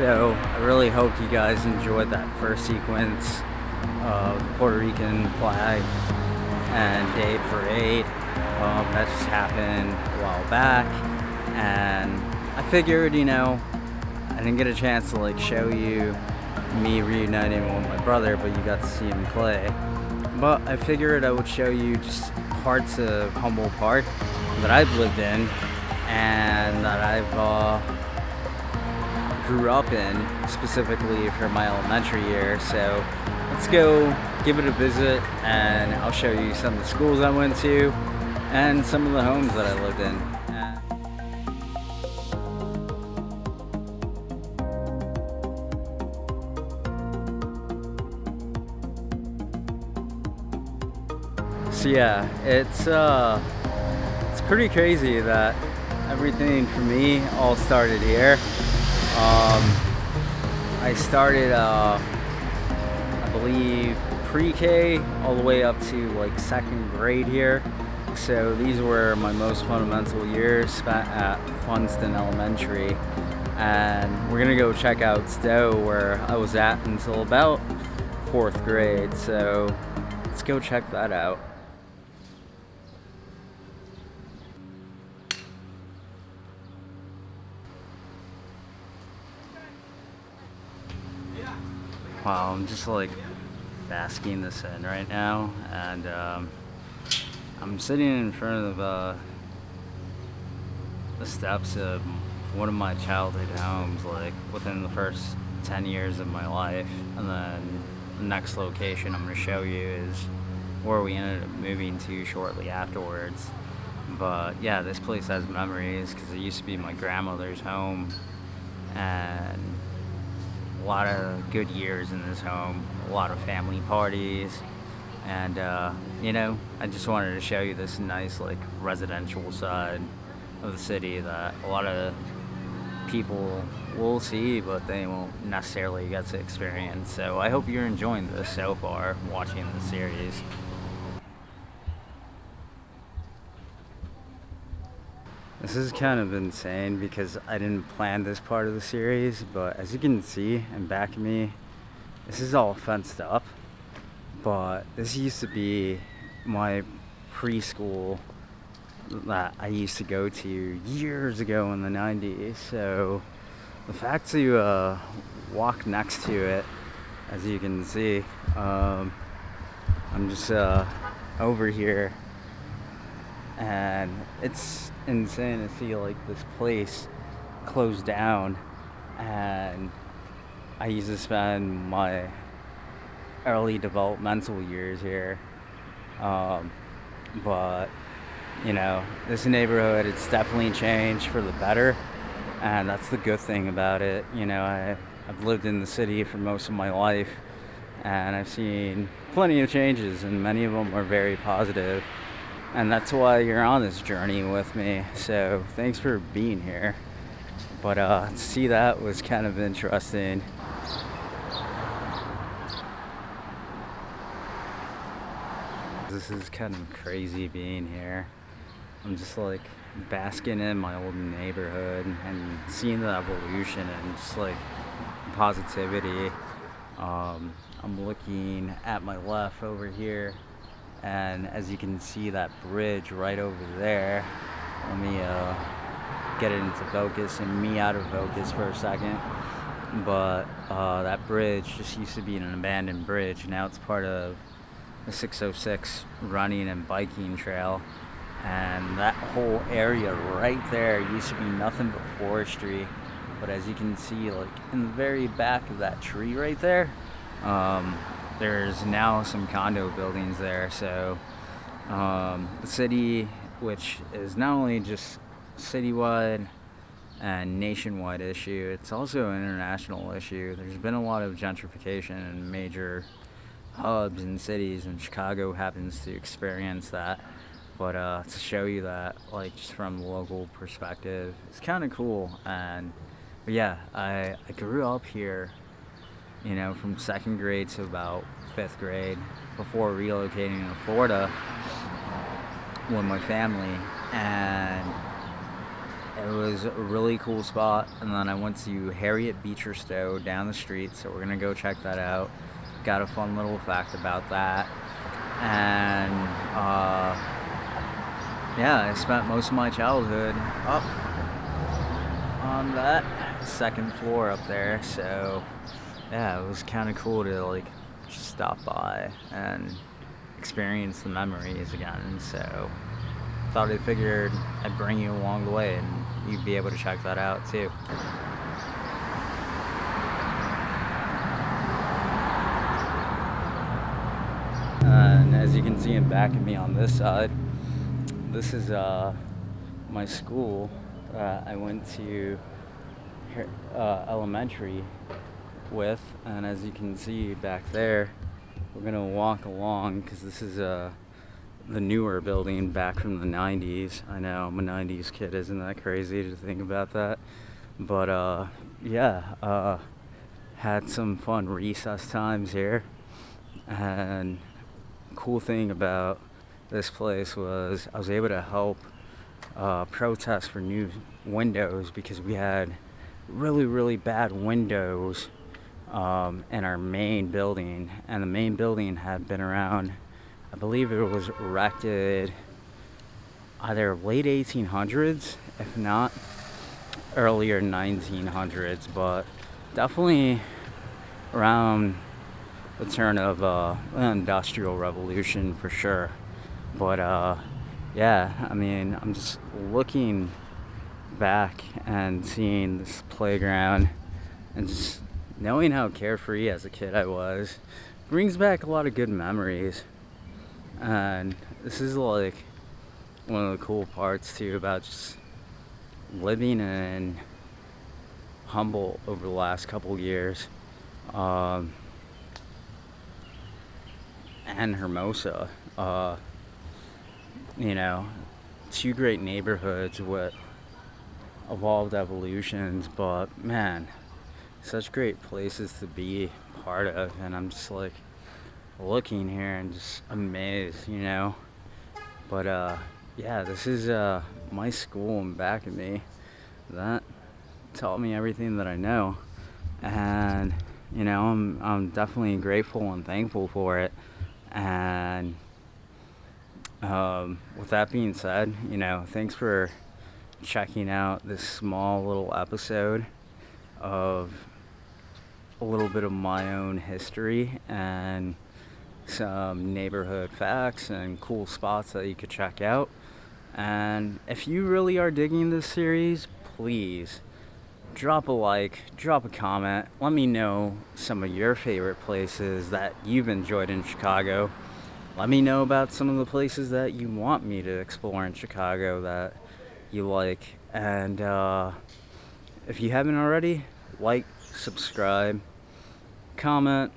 So I really hope you guys enjoyed that first sequence of the Puerto Rican flag and day parade. That just happened a while back, and I figured, I didn't get a chance to like show you me reuniting with my brother, but you got to see him play. But I figured I would show you just parts of Humboldt Park that I've lived in and that I've grew up in, specifically for my elementary years. So let's go give it a visit, and I'll show you some of the schools I went to and some of the homes that I lived in. So yeah, it's pretty crazy that everything for me all started here. I started, I believe, pre-K all the way up to like second grade here. So these were my most fundamental years spent at Funston Elementary. And we're gonna go check out Stowe, where I was at until about 4th grade. So let's go check that out. Wow, I'm just like basking this in right now, and I'm sitting in front of the steps of one of my childhood homes, like within the first 10 years of my life. And then the next location I'm going to show you is where we ended up moving to shortly afterwards. But yeah, this place has memories because it used to be my grandmother's home, and a lot of good years in this home, a lot of family parties, and I just wanted to show you this nice like residential side of the city that a lot of people will see, but they won't necessarily get to experience. So I hope you're enjoying this so far, watching the series. This is kind of insane because I didn't plan this part of the series, but as you can see in back of me, this is all fenced up. But this used to be my preschool that I used to go to years ago in the 90s. So the fact to walk next to it, as you can see, I'm just over here, and it's insane to see like this place closed down. And I used to spend my early developmental years here, but this neighborhood, it's definitely changed for the better, and that's the good thing about it. I've lived in the city for most of my life, and I've seen plenty of changes, and many of them are very positive. And that's why you're on this journey with me. So thanks for being here. But to see that was kind of interesting. This is kind of crazy being here. I'm just like basking in my old neighborhood and seeing the evolution and just like positivity. I'm looking at my left over here, and as you can see, that bridge right over there. Let me get it into focus and me out of focus for a second. But that bridge just used to be an abandoned bridge. Now it's part of the 606 running and biking trail. And that whole area right there used to be nothing but forestry. But as you can see, like in the very back of that tree right there, there's now some condo buildings there. So the city, which is not only just citywide and nationwide issue, it's also an international issue. There's been a lot of gentrification in major hubs and cities, and Chicago happens to experience that. But to show you that, like, just from the local perspective, it's kind of cool. But yeah, I grew up here, from second grade to about 5th grade before relocating to Florida with my family. And It was a really cool spot. And then I went to Harriet Beecher Stowe down the street, so we're gonna go check that out. Got a fun little fact about that. And yeah, I spent most of my childhood up on that second floor up there. So yeah, it was kind of cool to like just stop by and experience the memories again. So thought I figured I'd bring you along the way and you'd be able to check that out too. And as you can see in back of me on this side, this is my school. I went to elementary with, and as you can see back there, we're gonna walk along because this is the newer building back from the 90s. I know I'm a 90s kid, isn't that crazy to think about that? But yeah, had some fun recess times here. And cool thing about this place was I was able to help protest for new windows because we had really bad windows in our main building, and the main building had been around, I believe it was erected either late 1800s, if not earlier 1900s, but definitely around the turn of the Industrial Revolution for sure. But yeah, I mean, I'm just looking back and seeing this playground and just knowing how carefree as a kid I was brings back a lot of good memories. And this is like one of the cool parts too about just living in Humboldt over the last couple years. And Hermosa, you know, two great neighborhoods with evolved evolutions, but man, such great places to be part of. And I'm just like looking here and just amazed, you know. But yeah, this is my school in back of me that taught me everything that I know, and you know, I'm definitely grateful and thankful for it. And with that being said, you know, thanks for checking out this small little episode of a little bit of my own history and some neighborhood facts and cool spots that you could check out. And if you really are digging this series, please drop a like, drop a comment. Let me know some of your favorite places that you've enjoyed in Chicago. Let me know about some of the places that you want me to explore in Chicago that you like. And if you haven't already, like, subscribe, comment,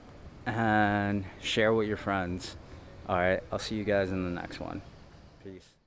and share with your friends. Alright, I'll see you guys in the next one. Peace.